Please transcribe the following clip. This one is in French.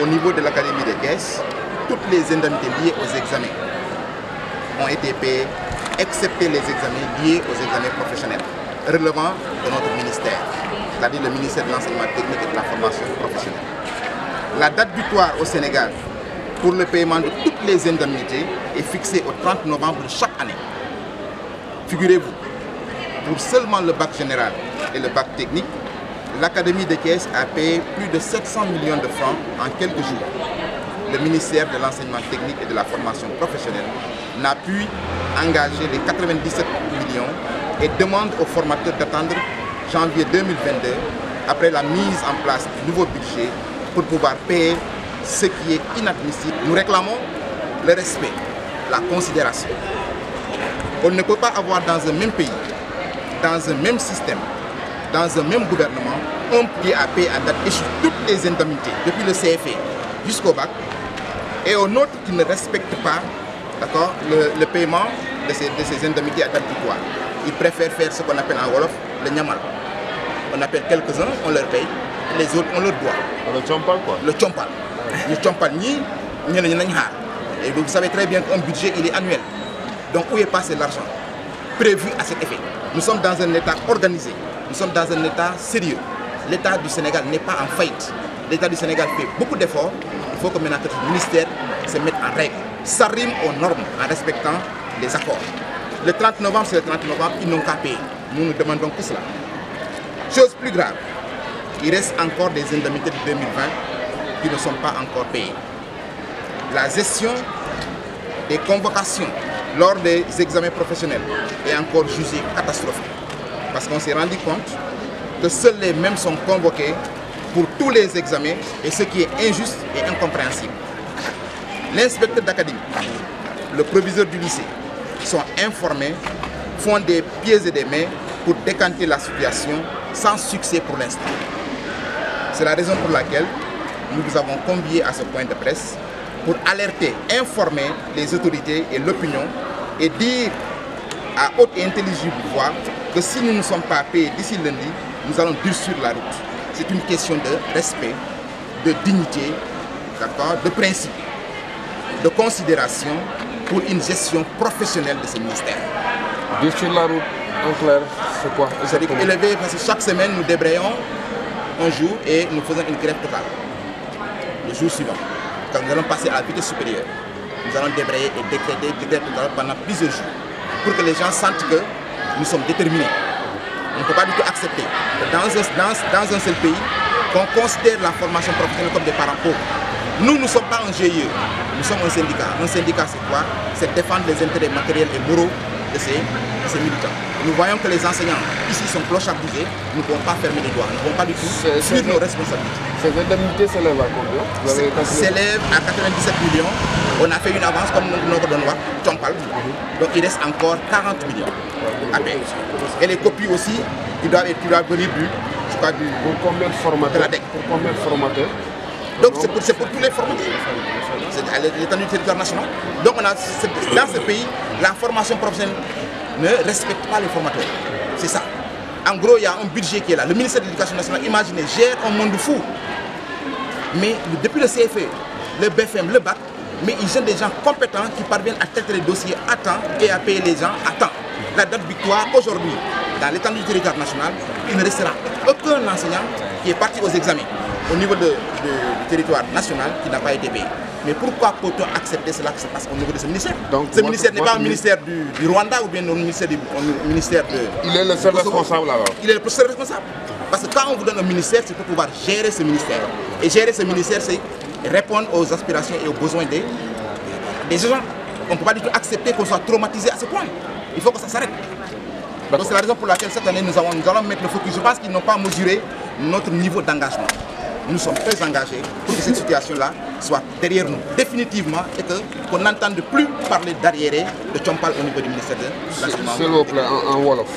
au niveau de l'Académie des caisses, toutes les indemnités liées aux examens ont été payées, excepté les examens liés aux examens professionnels relevant de notre ministère, c'est-à-dire le ministère de l'enseignement technique et de la formation professionnelle. La date butoir au Sénégal pour le paiement de toutes les indemnités est fixée au 30 novembre de chaque année. Figurez-vous, pour seulement le bac général et le bac technique, l'Académie des caisses a payé plus de 700 millions de francs en quelques jours. Le ministère de l'enseignement technique et de la formation professionnelle n'a pu engager les 97 millions et demande aux formateurs d'attendre janvier 2022, après la mise en place du nouveau budget, pour pouvoir payer ce qui est inadmissible. Nous réclamons le respect, la considération. On ne peut pas avoir dans un même pays, dans un même système, dans un même gouvernement, un qui a payé à date échue toutes les indemnités, depuis le CFE jusqu'au bac, et un autre qui ne respecte pas le paiement de ces indemnités à date butoir. Ils préfèrent faire ce qu'on appelle en Wolof le nyamal. On appelle quelques-uns, on leur paye, les autres on leur doit. Le chompal quoi. Le chompal. Le chompal, et vous savez très bien qu'un budget il est annuel. Donc où est passé l'argent prévu à cet effet? Nous sommes dans un État organisé, nous sommes dans un État sérieux. L'État du Sénégal n'est pas en faillite. L'État du Sénégal fait beaucoup d'efforts. Il faut que maintenant le ministère se mette en règle. Ça rime aux normes en respectant les accords. Le 30 novembre, c'est le 30 novembre, ils n'ont qu'à payer. Nous nous demandons que cela. Chose plus grave, il reste encore des indemnités de 2020 qui ne sont pas encore payées. La gestion des convocations lors des examens professionnels est encore jugée catastrophique. Parce qu'on s'est rendu compte que seuls les mêmes sont convoqués pour tous les examens, et ce qui est injuste et incompréhensible. L'inspecteur d'académie, le proviseur du lycée sont informés, font des pieds et des mains pour décanter la situation sans succès pour l'instant. C'est la raison pour laquelle nous vous avons conviés à ce point de presse pour alerter, informer les autorités et l'opinion et dire à haute et intelligible voix que si nous ne sommes pas payés d'ici lundi, nous allons durcir la route. C'est une question de respect, de dignité, de principe, de considération pour une gestion professionnelle de ce ministère. Durcir la route, en clair, c'est quoi? C'est-à-dire élever, parce que chaque semaine nous débrayons un jour et nous faisons une grève totale. Le jour suivant, quand nous allons passer à la vitesse supérieure, nous allons débrayer et décréter une grève totale pendant plusieurs jours pour que les gens sentent que nous sommes déterminés. On ne peut pas du tout accepter que dans un seul pays, qu'on considère la formation professionnelle comme des parents pauvres. Nous ne sommes pas un GIE, nous sommes un syndicat. Un syndicat, c'est quoi? C'est défendre les intérêts matériels et moraux de ces militants. Nous voyons que les enseignants ici sont clochards-disés, nous ne pouvons pas fermer les doigts, nous ne pouvons pas du tout suivre nos responsabilités. Ces indemnités s'élèvent à combien? S'élèvent à 97 millions. On a fait une avance comme nous donnons Chompal. Donc il reste encore 40 millions à payer. Et les copies aussi, ils doivent venir pour combien de formateurs? De la DEC. Pour combien de formateurs? Donc c'est pour tous les formateurs. C'est à l'étendue du territoire national. Donc dans ce pays, la formation professionnelle ne respecte pas les formateurs. C'est ça. En gros, il y a un budget qui est là. Le ministère de l'Éducation nationale, imaginez, gère un monde fou. Mais depuis le CFE, le BFM, le BAC, mais ils gèrent des gens compétents qui parviennent à traiter les dossiers à temps et à payer les gens à temps. La date butoir, aujourd'hui, dans l'étendue du territoire national, il ne restera aucun enseignant qui est parti aux examens au niveau du territoire national qui n'a pas été payé. Mais pourquoi peut-on accepter cela que ça passe au niveau de ce ministère? Donc, ce ministère n'est pas un ministère du Rwanda ou bien un ministère de... Il est le seul responsable alors? Il est le seul responsable. Parce que quand on vous donne un ministère, c'est pour pouvoir gérer ce ministère. Et gérer ce ministère, c'est répondre aux aspirations et aux besoins des gens. On ne peut pas du tout accepter qu'on soit traumatisé à ce point. Il faut que ça s'arrête. Donc c'est la raison pour laquelle cette année nous allons mettre le focus. Je pense qu'ils n'ont pas mesuré notre niveau d'engagement. Nous sommes très engagés pour que cette situation-là soit derrière nous, définitivement, et qu'on n'entende plus parler d'arriéré de Chompal au niveau du ministère de l'Enseignement. S'il vous plaît, en Wolof.